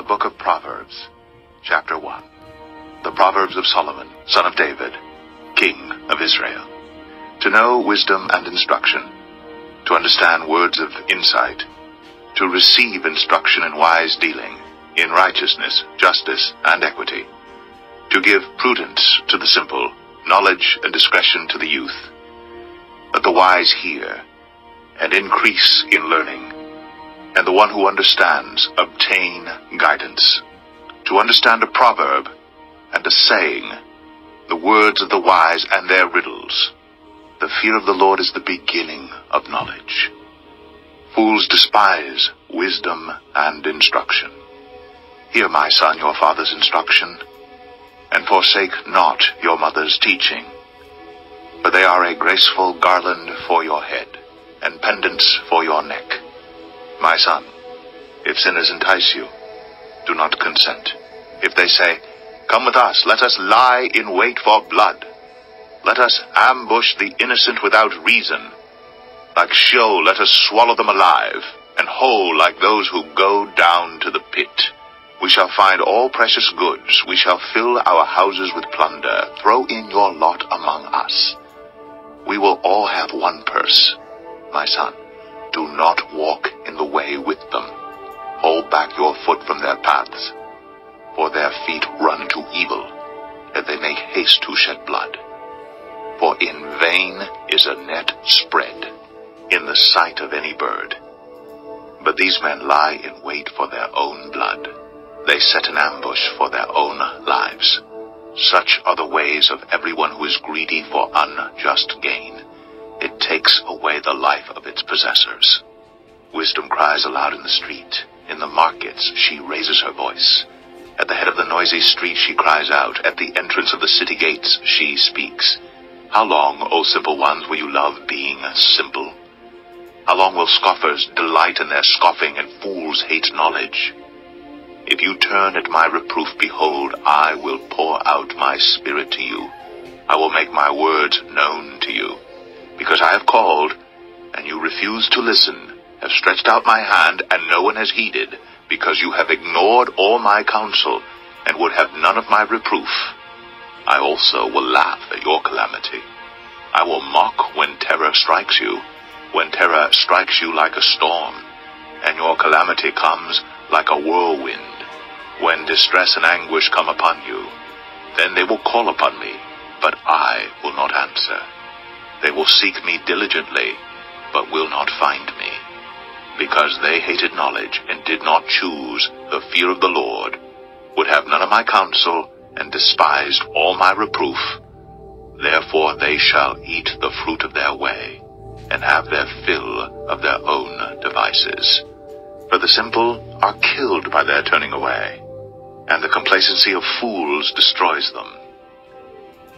book of Proverbs, chapter 1. The Proverbs of Solomon, son of David, king of Israel. To know wisdom and instruction, to understand words of insight, to receive instruction in wise dealing, in righteousness, justice, and equity, to give prudence to the simple, knowledge and discretion to the youth. Let the wise hear, and increase in learning, and the one who understands obtain guidance. To understand a proverb and a saying, the words of the wise and their riddles. The fear of the Lord is the beginning of knowledge. Fools despise wisdom and instruction. Hear, my son, your father's instruction, and forsake not your mother's teaching. For they are a graceful garland for your head, and pendants for your neck. My son, if sinners entice you, do not consent. If they say, come with us, let us lie in wait for blood. Let us ambush the innocent without reason. Like Sheol, let us swallow them alive, and whole like those who go down to the pit. We shall find all precious goods. We shall fill our houses with plunder. Throw in your lot among us. We will all have one purse. My son, do not walk in the way with them. Hold back your foot from their paths, for their feet run to evil, and they make haste to shed blood. For in vain is a net spread in the sight of any bird. But these men lie in wait for their own blood. They set an ambush for their own lives. Such are the ways of everyone who is greedy for unjust gain. It takes away the life of its possessors. Wisdom cries aloud in the street. In the markets she raises her voice. At the head of the noisy street she cries out. At the entrance of the city gates she speaks. How long, O simple ones, will you love being simple? How long will scoffers delight in their scoffing, and fools hate knowledge? If you turn at my reproof, behold, I will pour out my spirit to you. I will make my words known to you. Because I have called, and you refuse to listen, have stretched out my hand, and no one has heeded, because you have ignored all my counsel, and would have none of my reproof. I also will laugh at your calamity. I will mock when terror strikes you, when terror strikes you like a storm, and your calamity comes like a whirlwind. When distress and anguish come upon you, then they will call upon me, but I will not answer. They will seek me diligently, but will not find me. Because they hated knowledge and did not choose the fear of the Lord, would have none of my counsel, and despised all my reproof. Therefore they shall eat the fruit of their way, and have their fill of their own devices. For the simple are killed by their turning away, and the complacency of fools destroys them.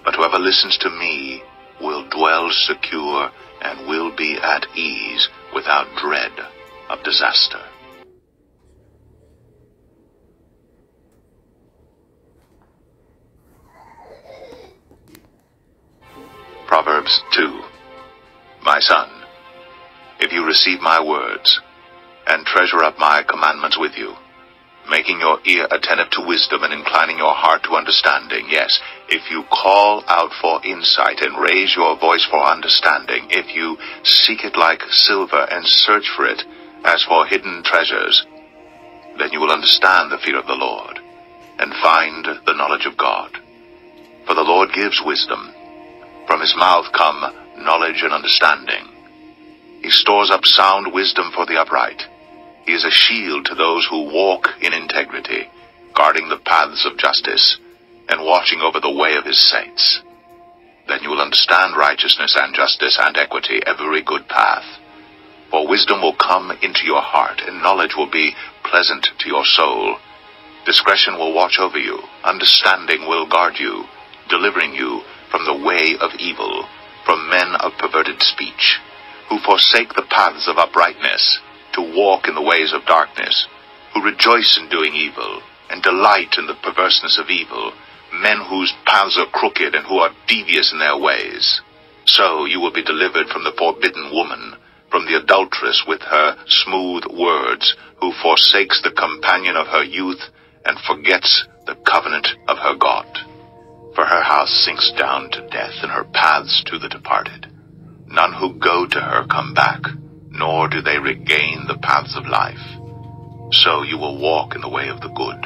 But whoever listens to me will dwell secure, and will be at ease without dread of disaster. Proverbs 2. My son, if you receive my words, and treasure up my commandments with you, making your ear attentive to wisdom, and inclining your heart to understanding, yes, if you call out for insight, and raise your voice for understanding, if you seek it like silver, and search for it as for hidden treasures, then you will understand the fear of the Lord, and find the knowledge of God. For the Lord gives wisdom. From his mouth come knowledge and understanding. He stores up sound wisdom for the upright. He is a shield to those who walk in integrity, guarding the paths of justice, and watching over the way of his saints. Then you will understand righteousness and justice and equity, every good path. For wisdom will come into your heart, and knowledge will be pleasant to your soul. Discretion will watch over you, understanding will guard you, delivering you from the way of evil, from men of perverted speech, who forsake the paths of uprightness, to walk in the ways of darkness, who rejoice in doing evil, and delight in the perverseness of evil, men whose paths are crooked, and who are devious in their ways. So you will be delivered from the forbidden woman, from the adulteress with her smooth words, who forsakes the companion of her youth, and forgets the covenant of her God. For her house sinks down to death, and her paths to the departed. None who go to her come back, nor do they regain the paths of life. So you will walk in the way of the good,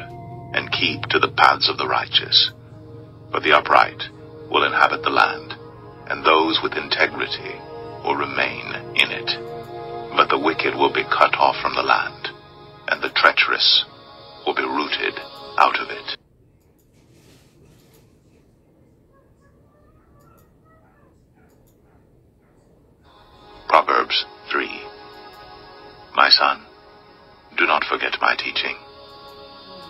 and keep to the paths of the righteous. For the upright will inhabit the land, and those with integrity will remain in it. But the wicked will be cut off from the land, and the treacherous will be rooted out of it. Proverbs 3. My son, do not forget my teaching.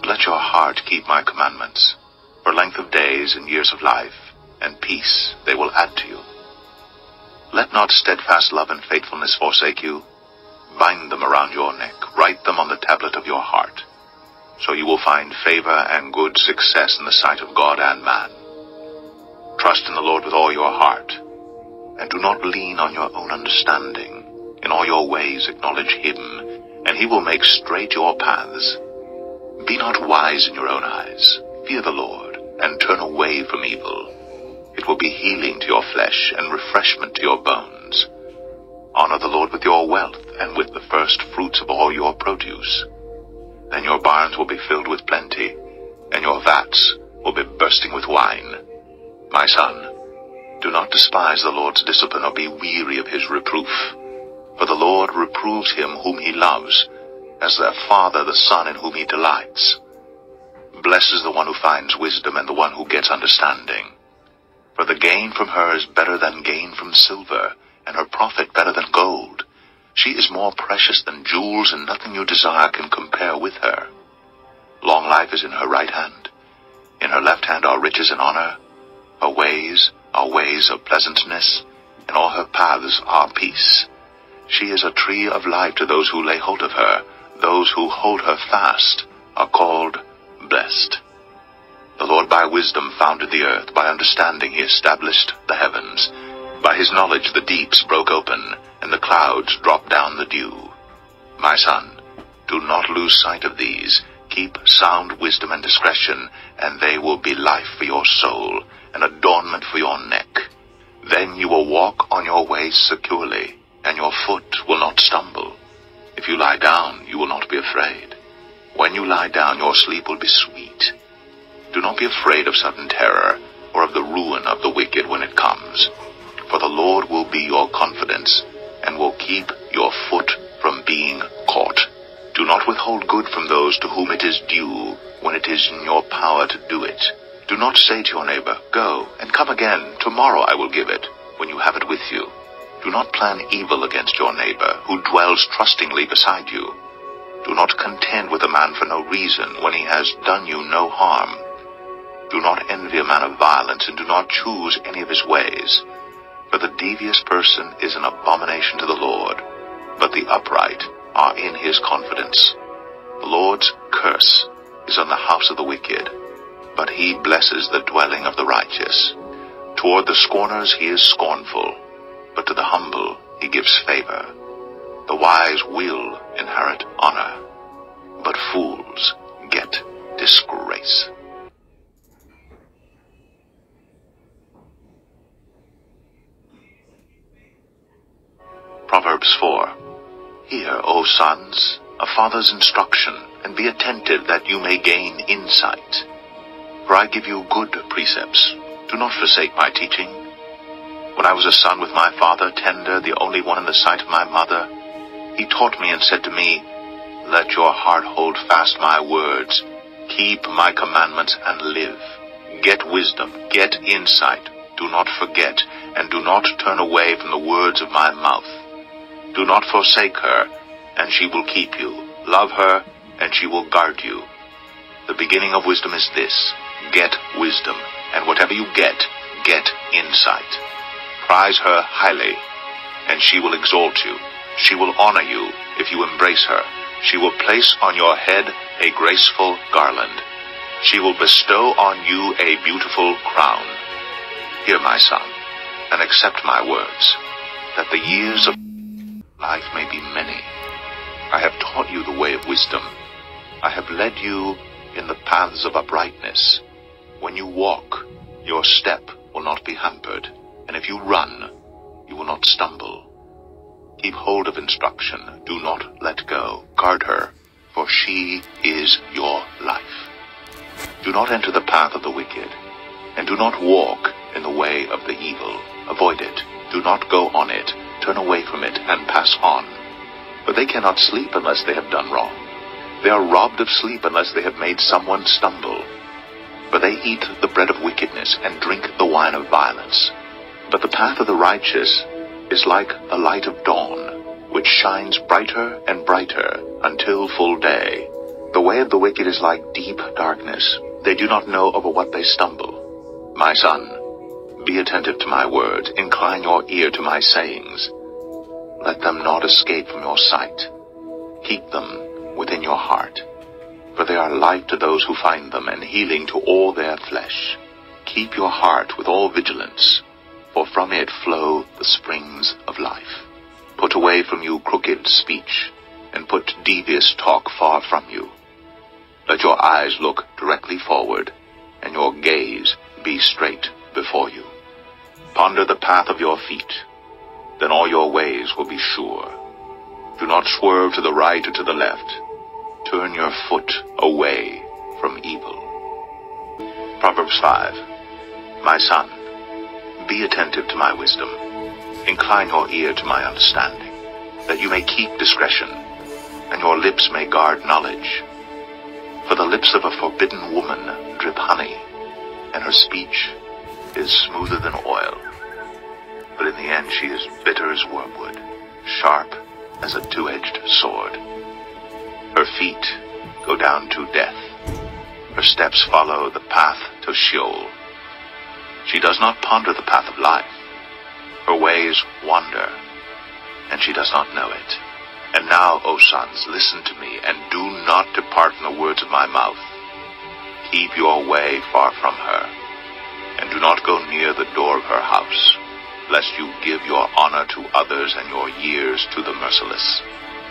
Let your heart keep my commandments. For length of days and years of life, and peace they will add to you. Let not steadfast love and faithfulness forsake you. Bind them around your neck. Write them on the tablet of your heart. So you will find favor and good success in the sight of God and man. Trust in the Lord with all your heart, and do not lean on your own understanding. In all your ways acknowledge him, and he will make straight your paths. Be not wise in your own eyes. Fear the Lord, and turn away from evil. It will be healing to your flesh and refreshment to your bones. Honor the Lord with your wealth, and with the first fruits of all your produce. Then your barns will be filled with plenty, and your vats will be bursting with wine. My son, do not despise the Lord's discipline, or be weary of his reproof. For the Lord reproves him whom he loves, as their father the son in whom he delights. Blessed is the one who finds wisdom, and the one who gets understanding. For the gain from her is better than gain from silver, and her profit better than gold. She is more precious than jewels, and nothing you desire can compare with her. Long life is in her right hand. In her left hand are riches and honor. Her ways are ways of pleasantness, and all her paths are peace. She is a tree of life to those who lay hold of her. Those who hold her fast are called blessed. The Lord by wisdom founded the earth. By understanding he established the heavens. By his knowledge the deeps broke open, and the clouds dropped down the dew. My son, do not lose sight of these. Keep sound wisdom and discretion, and they will be life for your soul, and adornment for your neck. Then you will walk on your ways securely, and your foot will not stumble. If you lie down, you will not be afraid. When you lie down, your sleep will be sweet. Do not be afraid of sudden terror, or of the ruin of the wicked when it comes. For the Lord will be your confidence, and will keep your foot from being caught. Do not withhold good from those to whom it is due, when it is in your power to do it. Do not say to your neighbor, "Go, and come again, tomorrow I will give it," when you have it with you. Do not plan evil against your neighbor, who dwells trustingly beside you. Do not contend with a man for no reason, when he has done you no harm. Do not envy a man of violence, and do not choose any of his ways. For the devious person is an abomination to the Lord, but the upright are in his confidence. The Lord's curse is on the house of the wicked, but he blesses the dwelling of the righteous. Toward the scorners he is scornful, but to the humble he gives favor. The wise will inherit honor, but fools get disgrace. Proverbs 4. Hear, O sons, a father's instruction, and be attentive that you may gain insight. For I give you good precepts. Do not forsake my teaching. When I was a son with my father, tender, the only one in the sight of my mother, he taught me and said to me, "Let your heart hold fast my words. Keep my commandments and live. Get wisdom, get insight. Do not forget, and do not turn away from the words of my mouth. Do not forsake her, and she will keep you. Love her, and she will guard you. The beginning of wisdom is this: get wisdom, and whatever you get insight. Prize her highly, and she will exalt you. She will honor you if you embrace her. She will place on your head a graceful garland. She will bestow on you a beautiful crown. Hear, my son, and accept my words, that the years of life may be many. I have taught you the way of wisdom. I have led you in the paths of uprightness. When you walk, your step will not be hampered, and if you run, you will not stumble. Keep hold of instruction, do not let go. Guard her, for she is your life. Do not enter the path of the wicked, and do not walk in the way of the evil. Avoid it, do not go on it, turn away from it, and pass on. For they cannot sleep unless they have done wrong. They are robbed of sleep unless they have made someone stumble. For they eat the bread of wickedness and drink the wine of violence. But the path of the righteous is like the light of dawn, which shines brighter and brighter until full day. The way of the wicked is like deep darkness. They do not know over what they stumble. My son, be attentive to my words. Incline your ear to my sayings. Let them not escape from your sight. Keep them within your heart. For they are life to those who find them, and healing to all their flesh. Keep your heart with all vigilance, for from it flow the springs of life. Put away from you crooked speech, and put devious talk far from you. Let your eyes look directly forward, and your gaze be straight before you. Ponder the path of your feet, then all your ways will be sure. Do not swerve to the right or to the left. Turn your foot away from evil. Proverbs 5. My son, be attentive to my wisdom. Incline your ear to my understanding, that you may keep discretion, and your lips may guard knowledge. For the lips of a forbidden woman drip honey, and her speech is smoother than oil. But in the end she is bitter as wormwood, sharp as a two-edged sword. Her feet go down to death. Her steps follow the path to Sheol. She does not ponder the path of life. Her ways wander, and she does not know it. And now, O sons, listen to me, and do not depart from the words of my mouth. Keep your way far from her, and do not go near the door of her house, lest you give your honor to others and your years to the merciless,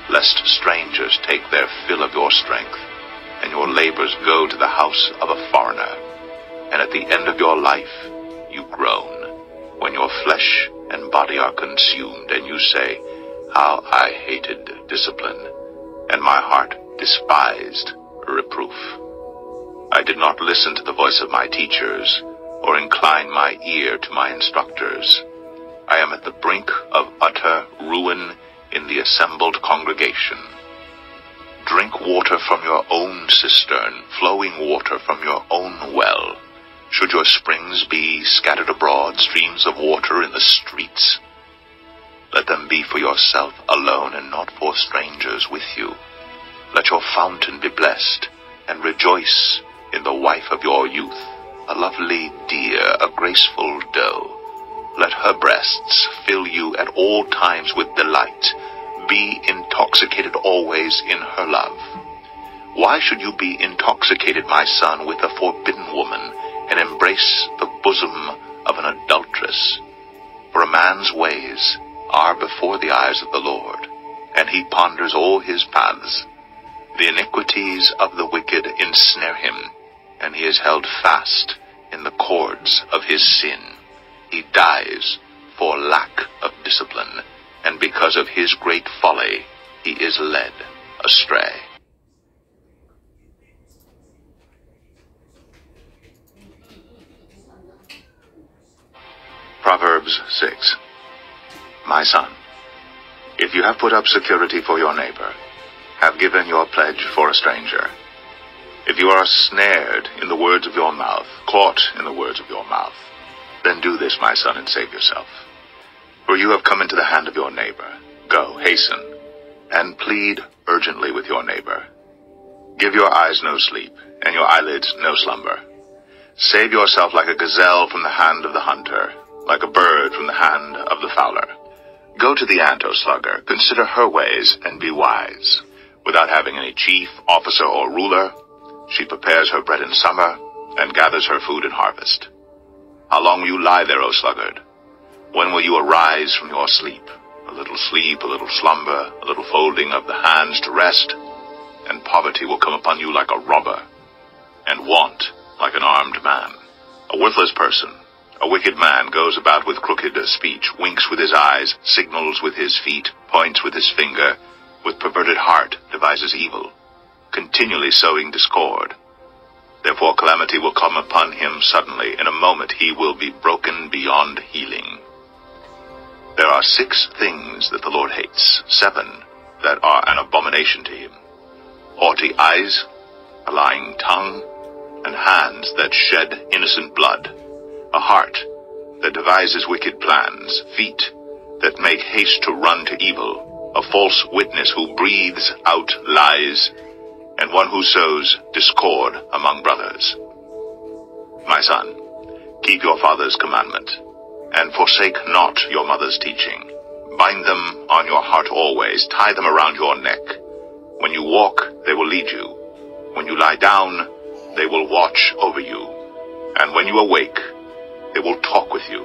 lest strangers take their fill of your strength, and your labors go to the house of a foreigner, and at the end of your life you groan, when your flesh and body are consumed, and you say, how I hated discipline, and my heart despised reproof. I did not listen to the voice of my teachers, or incline my ear to my instructors. I am at the brink of utter ruin in the assembled congregation. Drink water from your own cistern, flowing water from your own well. Should your springs be scattered abroad, streams of water in the streets? Let them be for yourself alone, and not for strangers with you. Let your fountain be blessed, and rejoice in the wife of your youth, a lovely deer, a graceful doe. Let her breasts fill you at all times with delight. Be intoxicated always in her love. Why should you be intoxicated, my son, with a forbidden woman, and embrace the bosom of an adulteress? For a man's ways are before the eyes of the Lord, and he ponders all his paths. The iniquities of the wicked ensnare him, and he is held fast in the cords of his sin. He dies for lack of discipline, and because of his great folly he is led astray. Proverbs 6. My son, if you have put up security for your neighbor, have given your pledge for a stranger, if you are snared in the words of your mouth, caught in the words of your mouth, then do this, my son, and save yourself. For you have come into the hand of your neighbor. Go, hasten, and plead urgently with your neighbor. Give your eyes no sleep, and your eyelids no slumber. Save yourself like a gazelle from the hand of the hunter, like a bird from the hand of the fowler. Go to the ant, O sluggard, consider her ways, and be wise. Without having any chief, officer, or ruler, she prepares her bread in summer, and gathers her food in harvest. How long will you lie there, O sluggard? When will you arise from your sleep? A little sleep, a little slumber, a little folding of the hands to rest, and poverty will come upon you like a robber, and want like an armed man. A worthless person, a wicked man, goes about with crooked speech, winks with his eyes, signals with his feet, points with his finger, with perverted heart devises evil, continually sowing discord. Therefore calamity will come upon him suddenly. In a moment he will be broken beyond healing. There are 6 things that the Lord hates, 7 that are an abomination to him: haughty eyes, a lying tongue, and hands that shed innocent blood, a heart that devises wicked plans, feet that make haste to run to evil, a false witness who breathes out lies, and one who sows discord among brothers. My son, keep your father's commandment, and forsake not your mother's teaching. Bind them on your heart always, tie them around your neck. When you walk, they will lead you. When you lie down, they will watch over you. And when you awake, they will talk with you.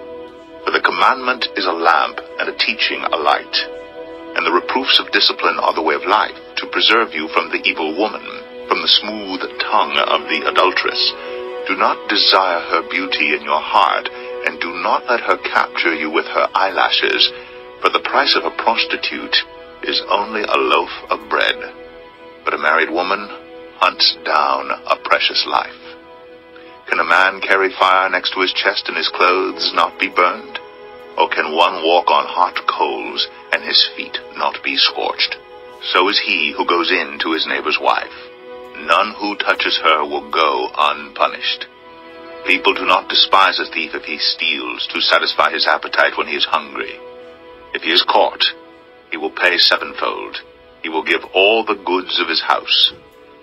For the commandment is a lamp, and a teaching a light. And the reproofs of discipline are the way of life, to preserve you from the evil woman, from the smooth tongue of the adulteress. Do not desire her beauty in your heart, and do not let her capture you with her eyelashes, for the price of a prostitute is only a loaf of bread. But a married woman hunts down a precious life. Can a man carry fire next to his chest and his clothes not be burned? Or can one walk on hot coals and his feet not be scorched? So is he who goes in to his neighbor's wife. None who touches her will go unpunished. People do not despise a thief if he steals to satisfy his appetite when he is hungry. If he is caught, he will pay 7-fold. He will give all the goods of his house.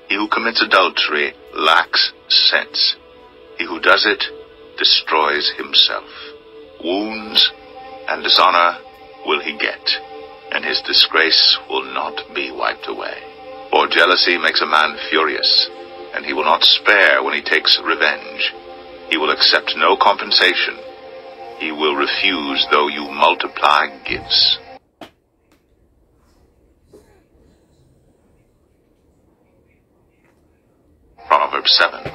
He who commits adultery lacks sense. He who does it destroys himself. Wounds and dishonor will he get, and his disgrace will not be wiped away. For jealousy makes a man furious, and he will not spare when he takes revenge. He will accept no compensation. He will refuse though you multiply gifts. Proverbs 7.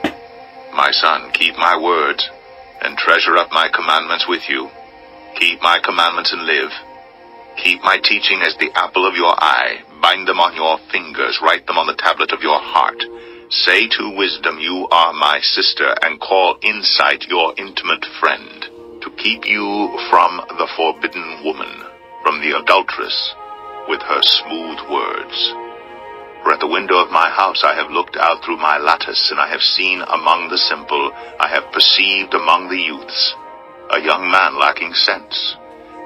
My son, keep my words, and treasure up my commandments with you. Keep my commandments and live. Keep my teaching as the apple of your eye. Bind them on your fingers. Write them on the tablet of your heart. Say to wisdom, you are my sister, and call insight your intimate friend, to keep you from the forbidden woman, from the adulteress with her smooth words. For at the window of my house I have looked out through my lattice, and I have seen among the simple, I have perceived among the youths, a young man lacking sense,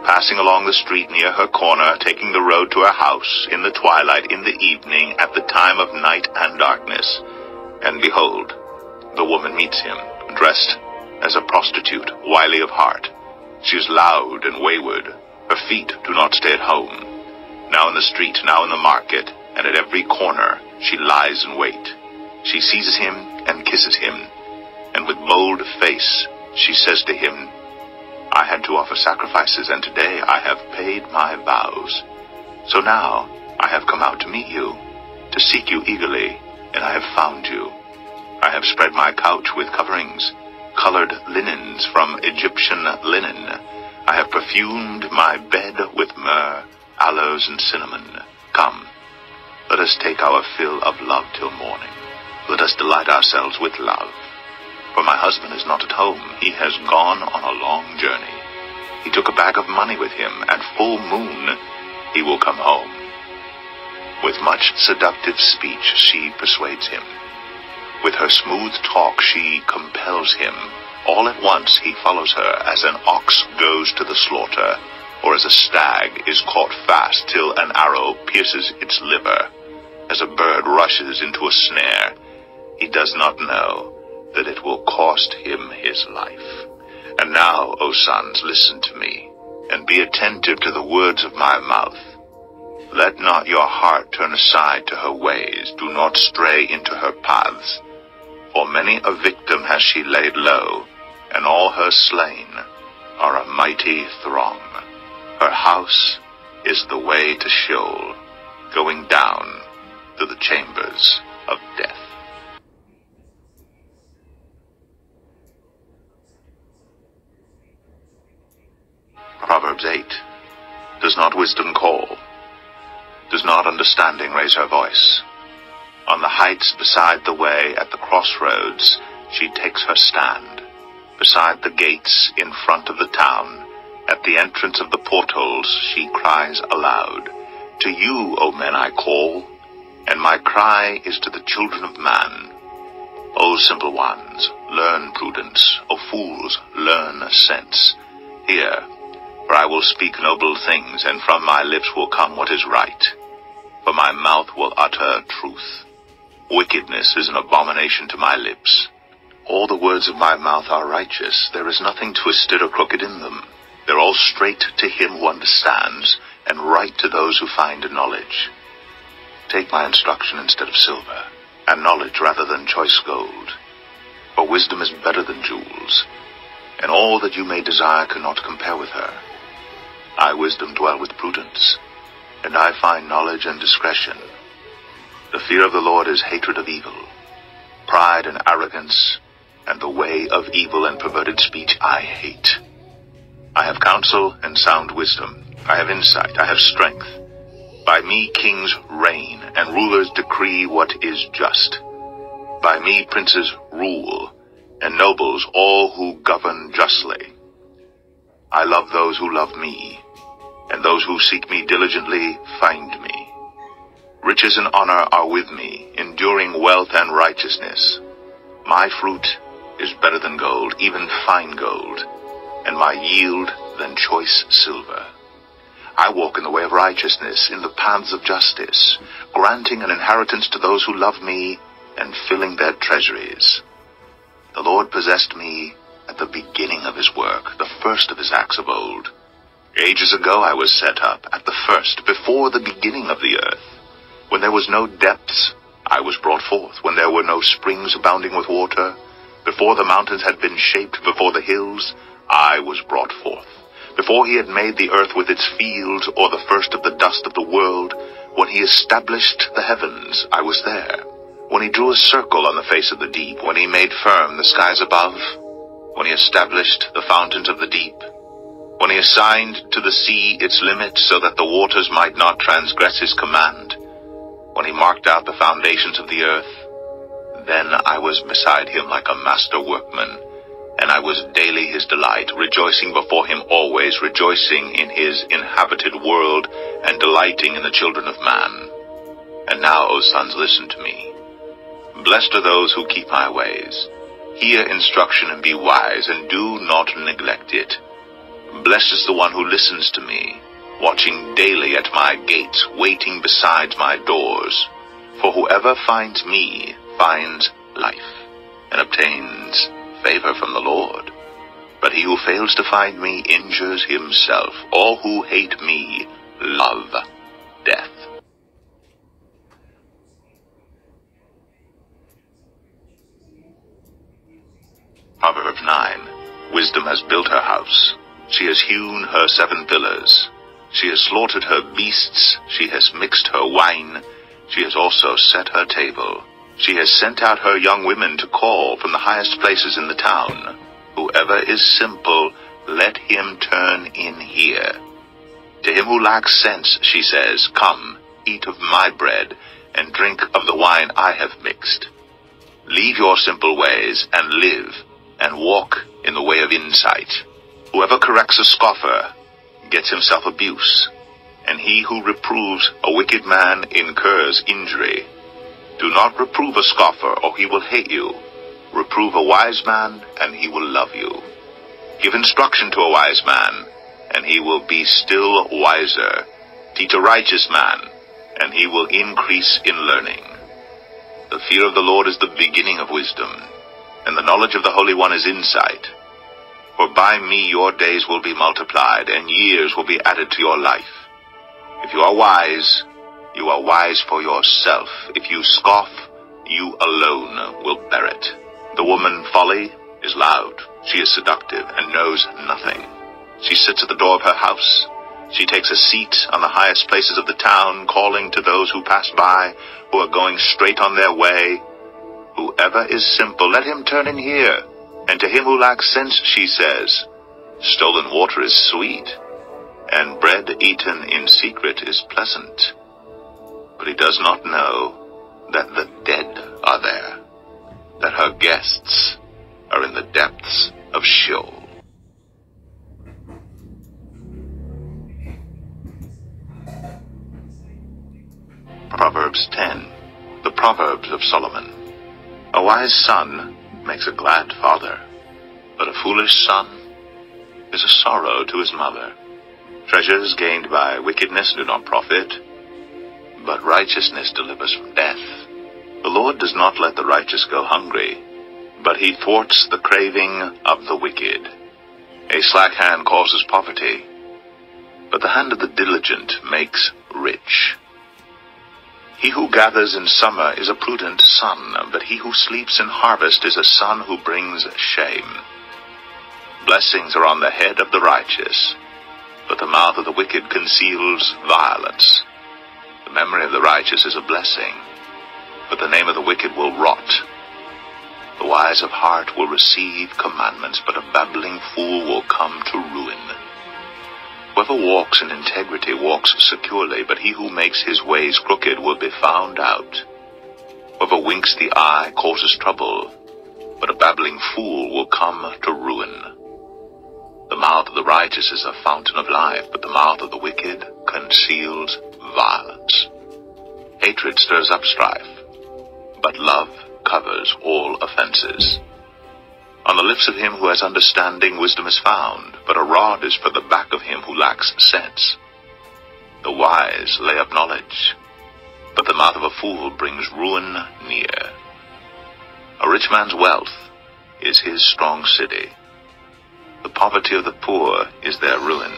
passing along the street near her corner, taking the road to her house, in the twilight, in the evening, at the time of night and darkness. And behold, the woman meets him, dressed as a prostitute, wily of heart. She is loud and wayward. Her feet do not stay at home. Now in the street, now in the market, and at every corner she lies in wait. She seizes him and kisses him, and with bold face she says to him, I had to offer sacrifices, and today I have paid my vows. So now I have come out to meet you, to seek you eagerly, and I have found you. I have spread my couch with coverings, colored linens from Egyptian linen. I have perfumed my bed with myrrh, aloes, and cinnamon. Come, let us take our fill of love till morning. Let us delight ourselves with love. For my husband is not at home. He has gone on a long journey. He took a bag of money with him. At full moon he will come home. With much seductive speech she persuades him. With her smooth talk she compels him. All at once he follows her, as an ox goes to the slaughter, or as a stag is caught fast till an arrow pierces its liver, as a bird rushes into a snare. He does not know that it will cost him his life. And now, O sons, listen to me, and be attentive to the words of my mouth. Let not your heart turn aside to her ways. Do not stray into her paths. For many a victim has she laid low, and all her slain are a mighty throng. Her house is the way to Sheol, going down to the chambers of death. does not wisdom call? Does not understanding raise her voice? On the heights beside the way, at the crossroads, she takes her stand. Beside the gates, in front of the town, at the entrance of the portals, she cries aloud, "To you, O men, I call, and my cry is to the children of man. O simple ones, learn prudence. O fools, learn sense. Hear, for I will speak noble things, and from my lips will come what is right. For my mouth will utter truth. Wickedness is an abomination to my lips. All the words of my mouth are righteous. There is nothing twisted or crooked in them. They're all straight to him who understands, and right to those who find knowledge. Take my instruction instead of silver, and knowledge rather than choice gold. For wisdom is better than jewels, and all that you may desire cannot compare with her. I, wisdom, dwell with prudence, and I find knowledge and discretion. The fear of the Lord is hatred of evil. Pride and arrogance, and the way of evil and perverted speech I hate. I have counsel and sound wisdom. I have insight. I have strength. By me kings reign, and rulers decree what is just. By me princes rule, and nobles all who govern justly. I love those who love me, and those who seek me diligently find me. Riches and honor are with me, enduring wealth and righteousness. My fruit is better than gold, even fine gold, and my yield than choice silver. I walk in the way of righteousness, in the paths of justice, granting an inheritance to those who love me, and filling their treasuries. The Lord possessed me at the beginning of his work, the first of his acts of old. Ages ago I was set up, at the first, before the beginning of the earth. When there was no depths, I was brought forth. When there were no springs abounding with water, before the mountains had been shaped, before the hills, I was brought forth. Before he had made the earth with its fields, or the first of the dust of the world, when he established the heavens, I was there. When he drew a circle on the face of the deep, when he made firm the skies above, when he established the fountains of the deep, when he assigned to the sea its limit so that the waters might not transgress his command, when he marked out the foundations of the earth, then I was beside him like a master workman, and I was daily his delight, rejoicing before him always, rejoicing in his inhabited world, and delighting in the children of man. And now, O sons, listen to me. Blessed are those who keep my ways. Hear instruction and be wise, and do not neglect it. Blessed is the one who listens to me, watching daily at my gates, waiting beside my doors. For whoever finds me finds life, and obtains favor from the Lord. But he who fails to find me injures himself. All who hate me love death. Proverbs 9. Wisdom has built her house. She has hewn her 7 pillars. She has slaughtered her beasts. She has mixed her wine. She has also set her table. She has sent out her young women to call from the highest places in the town. Whoever is simple, let him turn in here. To him who lacks sense, she says, come, eat of my bread, and drink of the wine I have mixed. Leave your simple ways, and live, and walk in the way of insight. Whoever corrects a scoffer gets himself abuse, and he who reproves a wicked man incurs injury. Do not reprove a scoffer, or he will hate you. Reprove a wise man, and he will love you. Give instruction to a wise man, and he will be still wiser. Teach a righteous man, and he will increase in learning. The fear of the Lord is the beginning of wisdom, and the knowledge of the Holy One is insight. For by me your days will be multiplied, and years will be added to your life. If you are wise for yourself. If you scoff, you alone will bear it. The woman Folly is loud. She is seductive and knows nothing. She sits at the door of her house. She takes a seat on the highest places of the town, calling to those who pass by, who are going straight on their way. Whoever is simple, let him turn in here. And to him who lacks sense, she says, stolen water is sweet, and bread eaten in secret is pleasant. But he does not know that the dead are there, that her guests are in the depths of Sheol. Proverbs 10. The Proverbs of Solomon. A wise son makes a glad father, but a foolish son is a sorrow to his mother. Treasures gained by wickedness do not profit, but righteousness delivers from death. The Lord does not let the righteous go hungry, but he thwarts the craving of the wicked. A slack hand causes poverty, but the hand of the diligent makes rich. He who gathers in summer is a prudent son, but he who sleeps in harvest is a son who brings shame. Blessings are on the head of the righteous, but the mouth of the wicked conceals violence. The memory of the righteous is a blessing, but the name of the wicked will rot. The wise of heart will receive commandments, but a babbling fool will come to ruin. Whoever walks in integrity walks securely, but he who makes his ways crooked will be found out. Whoever winks the eye causes trouble, but a babbling fool will come to ruin. The mouth of the righteous is a fountain of life, but the mouth of the wicked conceals violence. Hatred stirs up strife, but love covers all offenses. On the lips of him who has understanding wisdom is found, but a rod is for the back of him who lacks sense. The wise lay up knowledge, but the mouth of a fool brings ruin near. A rich man's wealth is his strong city. The poverty of the poor is their ruin.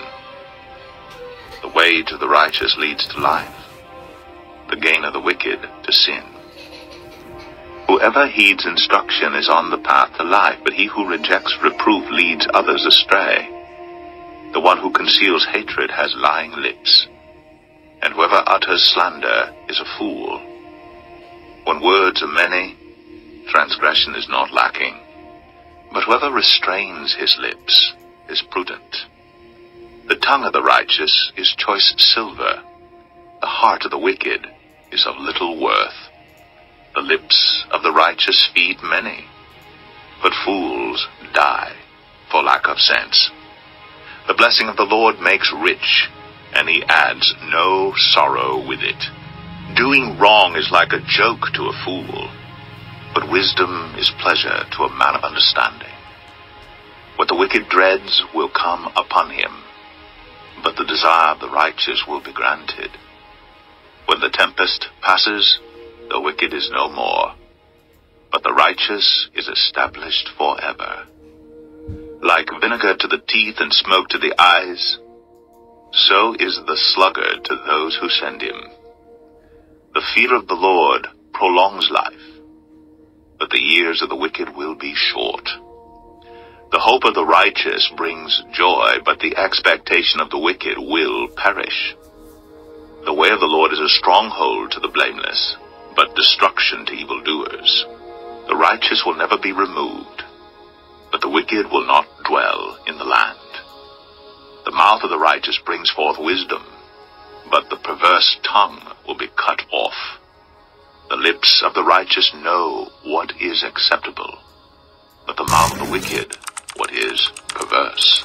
The wage of the righteous leads to life, the gain of the wicked to sin. Whoever heeds instruction is on the path to life, but he who rejects reproof leads others astray. The one who conceals hatred has lying lips, and whoever utters slander is a fool. When words are many, transgression is not lacking, but whoever restrains his lips is prudent. The tongue of the righteous is choice silver, the heart of the wicked is of little worth. The lips of the righteous feed many, but fools die for lack of sense. The blessing of the Lord makes rich, and he adds no sorrow with it. Doing wrong is like a joke to a fool, but wisdom is pleasure to a man of understanding. What the wicked dreads will come upon him, but the desire of the righteous will be granted. When the tempest passes, the wicked is no more, but the righteous is established forever. Like vinegar to the teeth and smoke to the eyes, so is the sluggard to those who send him. The fear of the Lord prolongs life, but the years of the wicked will be short. The hope of the righteous brings joy, but the expectation of the wicked will perish. The way of the Lord is a stronghold to the blameless, but destruction to evildoers. The righteous will never be removed, but the wicked will not dwell in the land. The mouth of the righteous brings forth wisdom, but the perverse tongue will be cut off. The lips of the righteous know what is acceptable, but the mouth of the wicked what is perverse.